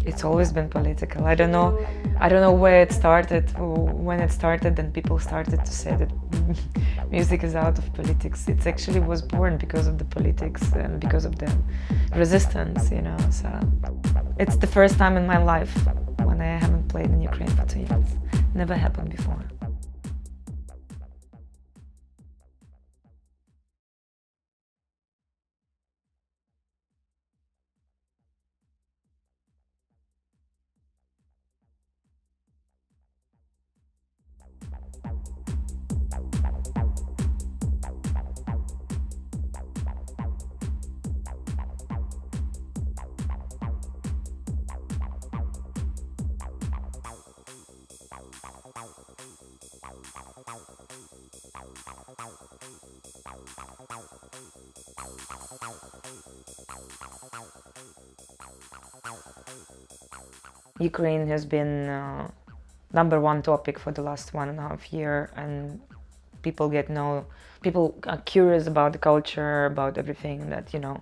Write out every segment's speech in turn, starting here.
It's always been political. I don't know where it started, or when it started, and people started to say that music is out of politics. It actually was born because of the politics and because of the resistance, you know. So it's the first time in my life when I haven't played in Ukraine for 2 years. Never happened before. Ukraine has been #1 topic for the last 1.5 years, and people are curious about the culture, about everything that, you know.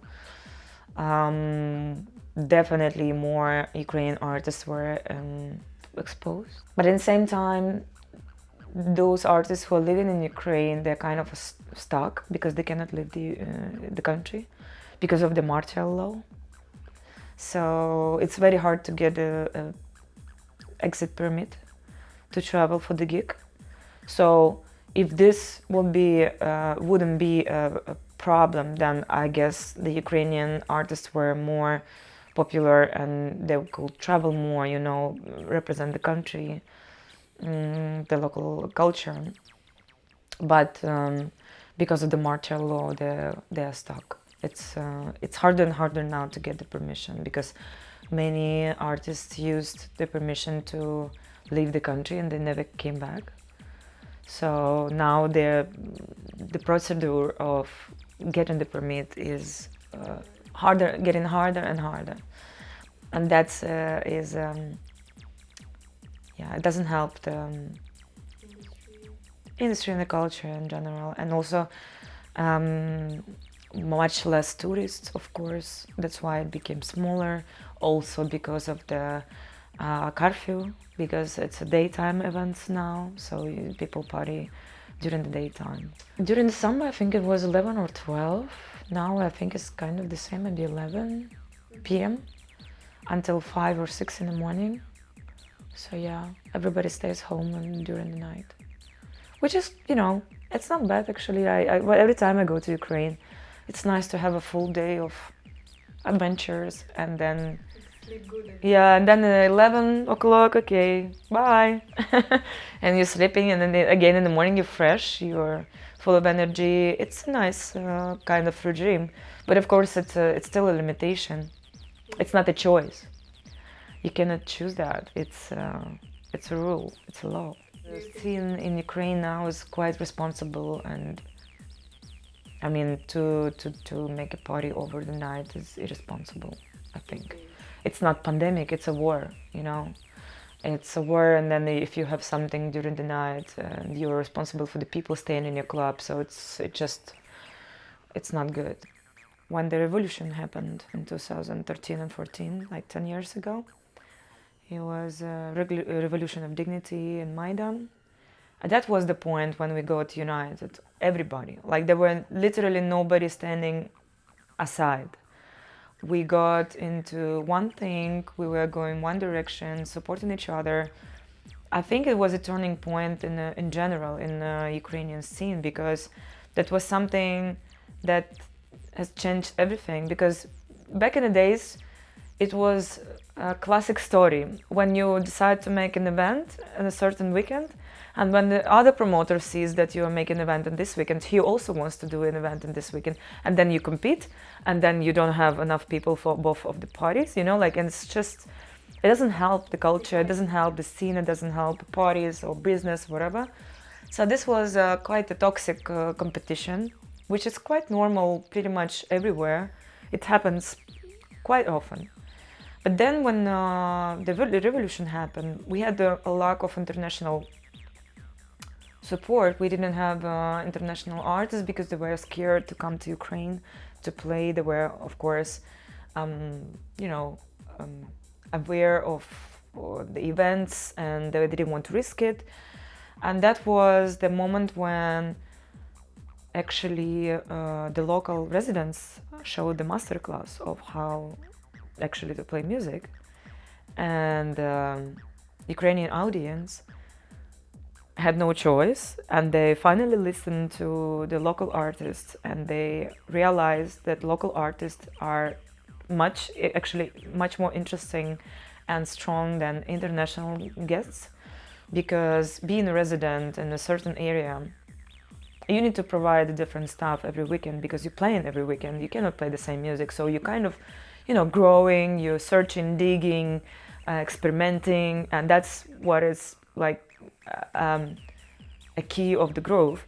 Definitely more Ukrainian artists were exposed. But at the same time, those artists who are living in Ukraine, they're kind of stuck because they cannot leave the country because of the martial law. So it's very hard to get a exit permit to travel for the gig. So if this wouldn't be a problem, then I guess the Ukrainian artists were more popular and they could travel more, you know, represent the country, the local culture. But because of the martial law, they are stuck. It's harder and harder now to get the permission because many artists used the permission to leave the country and they never came back. So now the procedure of getting the permit is getting harder and harder, and it doesn't help the industry and the culture in general, and also much less tourists, of course. That's why it became smaller. Also because of the curfew, because it's a daytime events now, so people party during the daytime. During the summer, I think it was 11 or 12. Now I think it's kind of the same, maybe 11 p.m. until 5 or 6 in the morning. So yeah, everybody stays home and during the night, which is, you know, it's not bad actually. Every time I go to Ukraine, it's nice to have a full day of adventures, and then sleep good. Yeah, and then at 11 o'clock, okay, bye. And you're sleeping, and then again in the morning you're fresh, you're full of energy. It's a nice kind of regime, but of course it's still a limitation. It's not a choice. You cannot choose that. It's a rule. It's a law. The scene in Ukraine now is quite responsible, and I mean, to make a party over the night is irresponsible, I think. It's not pandemic, it's a war, you know. It's a war, and then if you have something during the night, you're responsible for the people staying in your club, so it's not good. When the revolution happened in 2013 and 14, like 10 years ago, it was a revolution of dignity in Maidan. And that was the point when we got united, everybody. Like there were literally nobody standing aside. We got into one thing, we were going one direction, supporting each other. I think it was a turning point in general in the Ukrainian scene, because that was something that has changed everything. Because back in the days, it was a classic story. When you decide to make an event on a certain weekend, and when the other promoter sees that you are making an event in this weekend, he also wants to do an event in this weekend. And then you compete, and then you don't have enough people for both of the parties, you know, like, and it's just, it doesn't help the culture, it doesn't help the scene, it doesn't help parties or business, whatever. So this was quite a toxic competition, which is quite normal pretty much everywhere. It happens quite often. But then when the revolution happened, we had a lack of international support. We didn't have international artists because they were scared to come to Ukraine to play. They were, of course, aware of the events and they didn't want to risk it. And that was the moment when actually the local residents showed the masterclass of how actually to play music. And Ukrainian audience had no choice, and they finally listened to the local artists, and they realized that local artists are much more interesting and strong than international guests, because being a resident in a certain area, you need to provide different stuff every weekend because you're playing every weekend. You cannot play the same music, so you kind of, growing, you're searching, digging, experimenting, and that's what is like a key of the growth.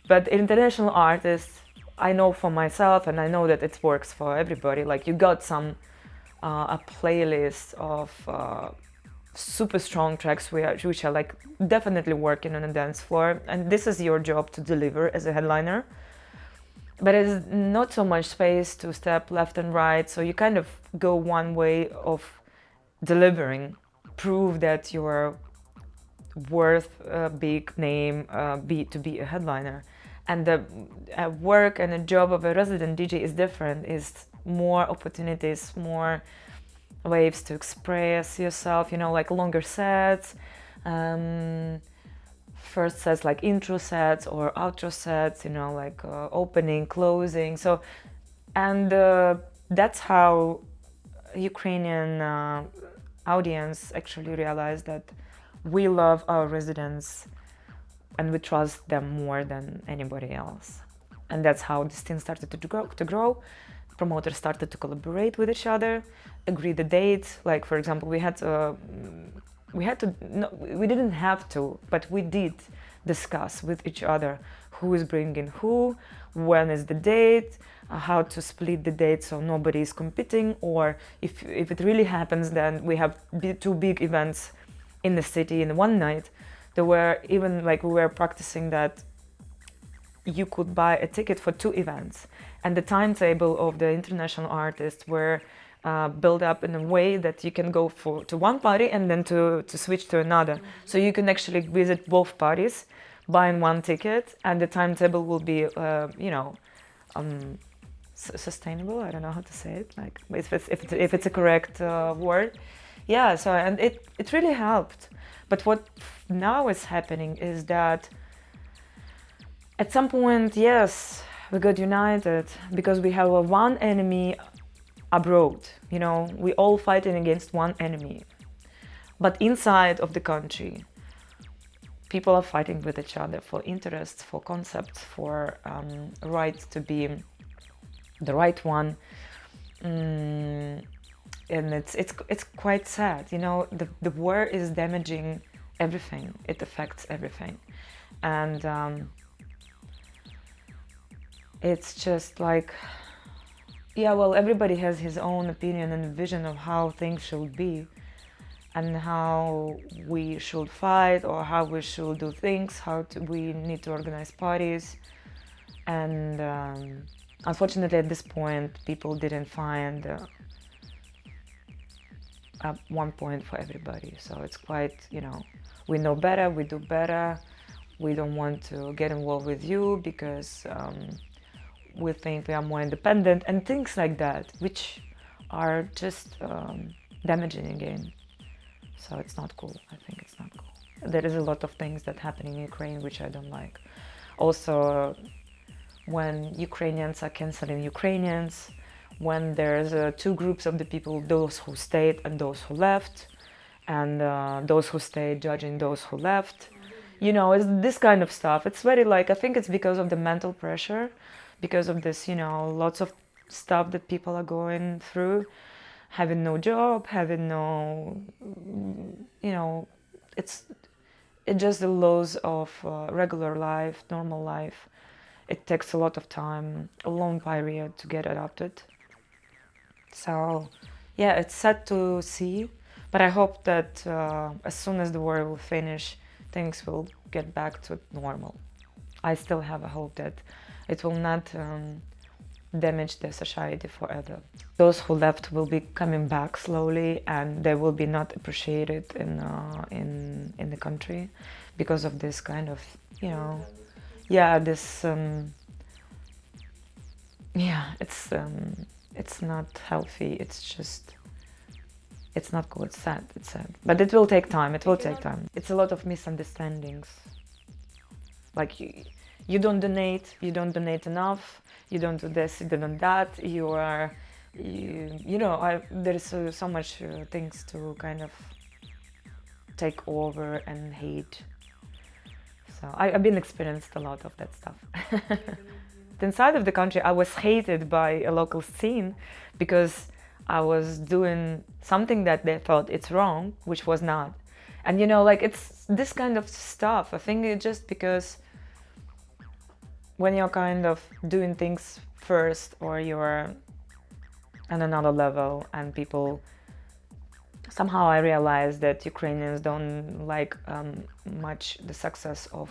But international artists, I know for myself, and I know that it works for everybody. Like you got some a playlist of super strong tracks which are like definitely working on a dance floor, and this is your job to deliver as a headliner. But it's not so much space to step left and right, so you kind of go one way of delivering, prove that you are worth a big name, to be a headliner. And the work and the job of a resident DJ is different. Is more opportunities, more ways to express yourself. Like longer sets, first sets like intro sets or outro sets. Like opening, closing. So, and that's how Ukrainian audience actually realized that we love our residents and we trust them more than anybody else. And that's how this thing started to grow. Promoters started to collaborate with each other, agree the date. Like, for example, we didn't have to, but we did discuss with each other who is bringing who, when is the date, how to split the date so nobody is competing, or if it really happens, then we have two big events in the city in one night. There were even like we were practicing that you could buy a ticket for two events, and the timetable of the international artists were built up in a way that you can go to one party and then to switch to another. So you can actually visit both parties, buying one ticket, and the timetable will be, sustainable. I don't know how to say it. Like if it's a correct word. Yeah. So and it really helped. But what now is happening is that at some point, yes, we got united because we have one enemy abroad. We all fighting against one enemy. But inside of the country, people are fighting with each other for interests, for concepts, for right to be the right one. And it's quite sad. The war is damaging everything. It affects everything. And it's just like, yeah, well, everybody has his own opinion and vision of how things should be and how we should fight or how we should do things, we need to organize parties. And unfortunately, at this point, people didn't find one point for everybody. So it's quite, we know better, we do better. We don't want to get involved with you because we think we are more independent and things like that, which are just damaging again. So it's not cool. I think it's not cool. There is a lot of things that happen in Ukraine which I don't like. Also, when Ukrainians are canceling Ukrainians, when there's two groups of the people, those who stayed and those who left, and those who stayed judging those who left. It's this kind of stuff. It's very I think it's because of the mental pressure, because of this, lots of stuff that people are going through, having no job, having no, it's just the loss of regular life, normal life. It takes a lot of time, a long period to get adapted. So, yeah, it's sad to see, but I hope that as soon as the war will finish, things will get back to normal. I still have a hope that it will not damage the society forever. Those who left will be coming back slowly, and they will be not appreciated in the country because of this kind of, you know, yeah, this yeah, it's not healthy. It's not cool. It's sad. It's sad. But it will take time. It will take time. It's a lot of misunderstandings. Like you don't donate. You don't donate enough. You don't do this. You don't do that. You know. There's so much things to kind of take over and hate. So I've been experienced a lot of that stuff. Inside of the country, I was hated by a local scene because I was doing something that they thought it's wrong, which was not. And you know, like, it's this kind of stuff. I think it's just because when you're kind of doing things first, or you're on another level, and people, somehow I realized that Ukrainians don't like much the success of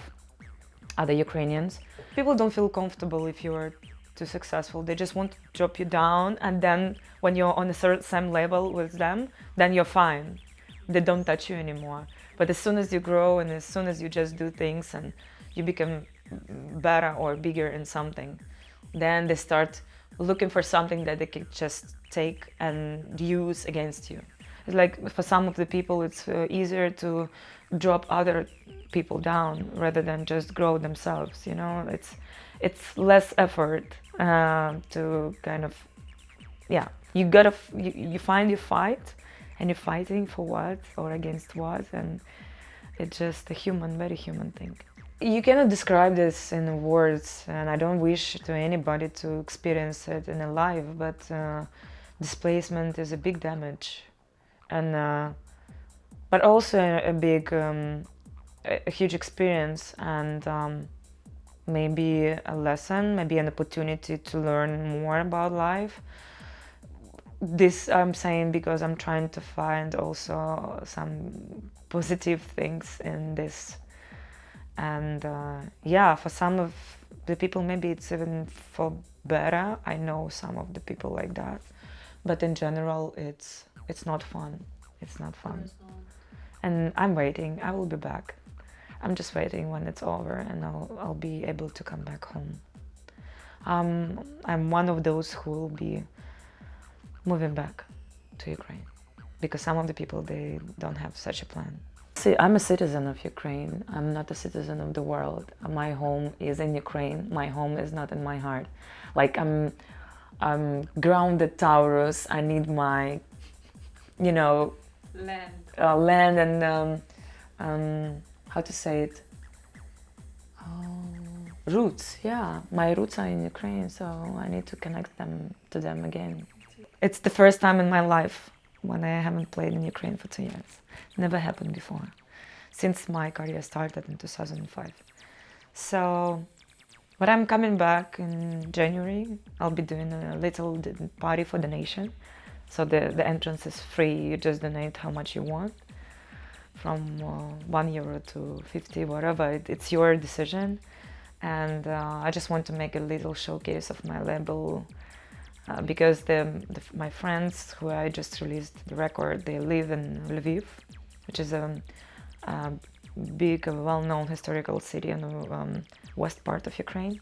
other Ukrainians. People don't feel comfortable if you're too successful. They just want to drop you down, and then when you're on a same level with them, then you're fine. They don't touch you anymore. But as soon as you grow, and as soon as you just do things and you become better or bigger in something, then they start looking for something that they can just take and use against you. It's like, for some of the people, it's easier to drop other people down rather than just grow themselves, you know. It's less effort to kind of, yeah, you find your fight, and you're fighting for what or against what, and it's just a very human thing. You cannot describe this in words, and I don't wish to anybody to experience it in a life, but displacement is a big damage, and but also a huge experience, and maybe a lesson, maybe an opportunity to learn more about life. This I'm saying because I'm trying to find also some positive things in this. And yeah, for some of the people, maybe it's even for better. I know some of the people like that. But in general, it's not fun. It's not fun. And I'm waiting. I will be back. I'm just waiting when it's over, and I'll be able to come back home. I'm one of those who will be moving back to Ukraine, because some of the people, they don't have such a plan. See, I'm a citizen of Ukraine. I'm not a citizen of the world. My home is in Ukraine. My home is not in my heart. Like, I'm grounded Taurus. I need my, you know, land and how to say it? Roots. Yeah, my roots are in Ukraine, so I need to connect to them again. It's the first time in my life when I haven't played in Ukraine for 2 years. Never happened before, since my career started in 2005. So, but I'm coming back in January. I'll be doing a little party for donation. So the entrance is free. You just donate how much you want, from €1 to 50, whatever. It's your decision. And I just want to make a little showcase of my label. Because my friends who I just released the record, they live in Lviv, which is a big, well-known historical city in the west part of Ukraine.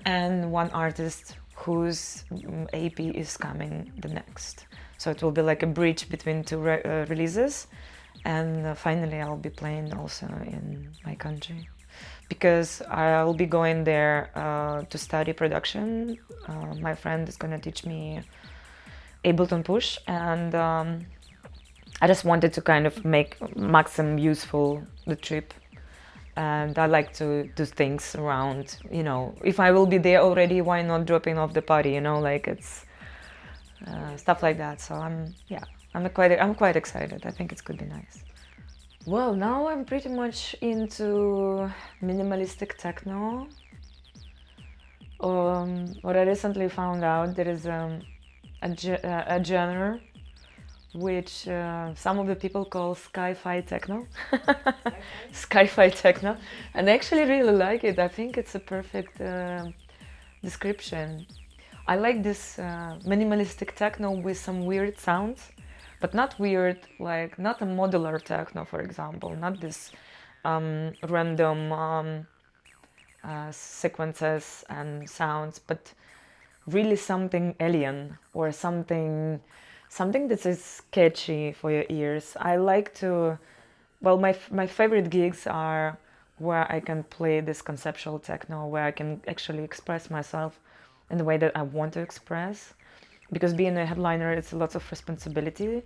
And one artist whose EP is coming the next. So it will be like a bridge between two releases. And finally I'll be playing also in my country, because I'll be going there to study production. My friend is gonna teach me Ableton Push, and I just wanted to kind of make maximum useful the trip. And I like to do things around, you know, if I will be there already, why not dropping off the party, you know, like it's stuff like that. So I'm quite excited. I think it could be nice. Well, now I'm pretty much into minimalistic techno. What I recently found out, there is a genre which some of the people call sci-fi techno. Sci-fi techno. And I actually really like it. I think it's a perfect description. I like this minimalistic techno with some weird sounds, but not weird, like not a modular techno, for example, not this random sequences and sounds, but really something alien or something that is catchy for your ears. I like to, well, my favorite gigs are where I can play this conceptual techno, where I can actually express myself in the way that I want to express. Because being a headliner, it's a lot of responsibility,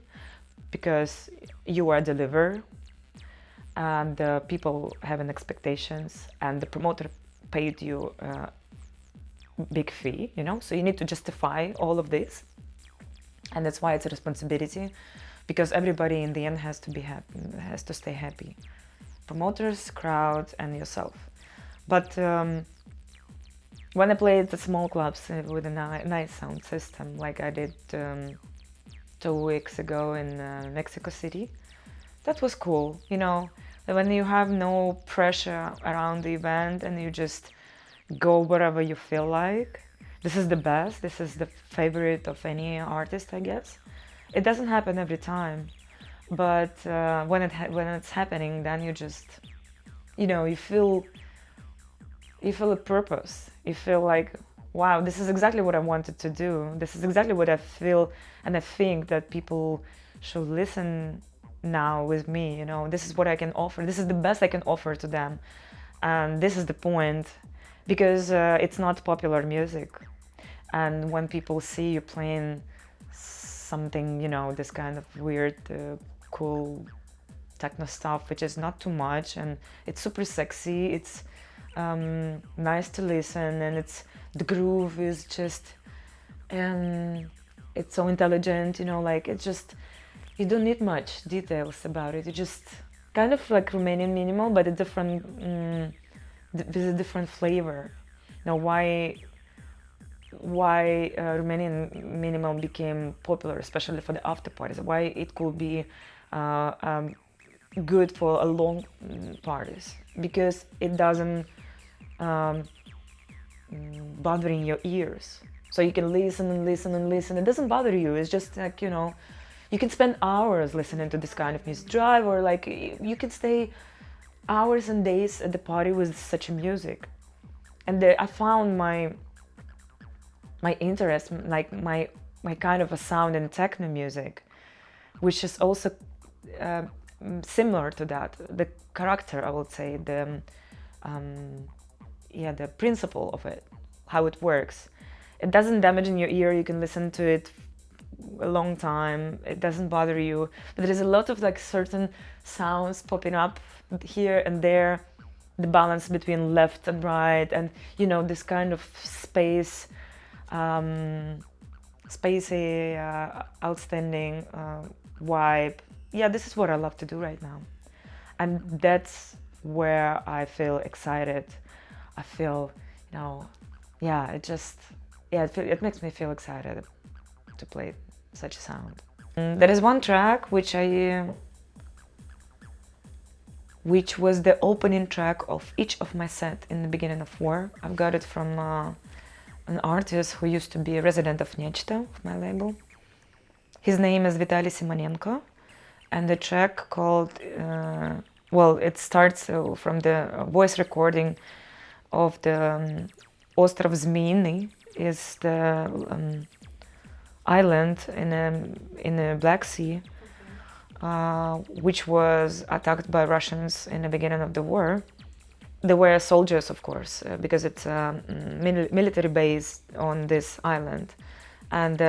because you are a deliverer, and the people have an expectations, and the promoter paid you a big fee, you know, so you need to justify all of this. And that's why it's a responsibility, because everybody in the end has to be happy, has to stay happy. Promoters, crowd, and yourself. But when I played the small clubs with a nice sound system, like I did 2 weeks ago in Mexico City, that was cool, you know, when you have no pressure around the event and you just go wherever you feel like. This is the best, this is the favorite of any artist, I guess. It doesn't happen every time, but when it's happening, then you just, you know, you feel a purpose. You feel like, wow, this is exactly what I wanted to do. This is exactly what I feel, and I think that people should listen now with me, you know. This is what I can offer. This is the best I can offer to them. And this is the point, because it's not popular music. And when people see you playing something, you know, this kind of weird, cool techno stuff, which is not too much, and it's super sexy, it's nice to listen, and the groove is just, it's so intelligent, you know, like it's just, you don't need much details about it. You just kind of like Romanian minimal, but a different, with a different flavor. You know, why Romanian minimal became popular, especially for the after parties, why it could be good for a long parties, because it doesn't bother in your ears. So you can listen and listen and listen. It doesn't bother you. It's just like, you know, you can spend hours listening to this kind of music. Drive, or like you can stay hours and days at the party with such music. And I found my interest, like my kind of a sound in techno music, which is also similar to that. The character, I would say, the principle of it, how it works. It doesn't damage in your ear. You can listen to it a long time. It doesn't bother you. But there is a lot of like certain sounds popping up here and there. The balance between left and right, and you know, this kind of spacey, outstanding vibe. Yeah, this is what I love to do right now, and that's where I feel excited. I feel, you know, yeah, it makes me feel excited to play such a sound. There is one track which was the opening track of each of my set in the beginning of war. I've got it from an artist who used to be a resident of Nastia, of my label. His name is Vitalii, and the track called, it starts from the voice recording of the Ostrov Zmyny, is the island in the Black Sea, which was attacked by Russians in the beginning of the war. There were soldiers, of course, because it's a military base on this island, and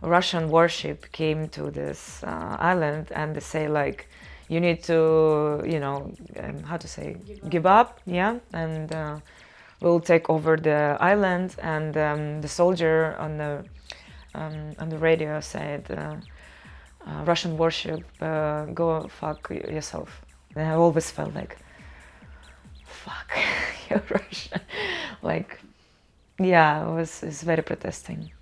Russian warship came to this island, and they say like, you need to, you know, how to say, give up, yeah, and we'll take over the island. And the soldier on the radio said, Russian warship, go fuck yourself. And I always felt like, fuck, you're Russian. Like, yeah, it's very protesting.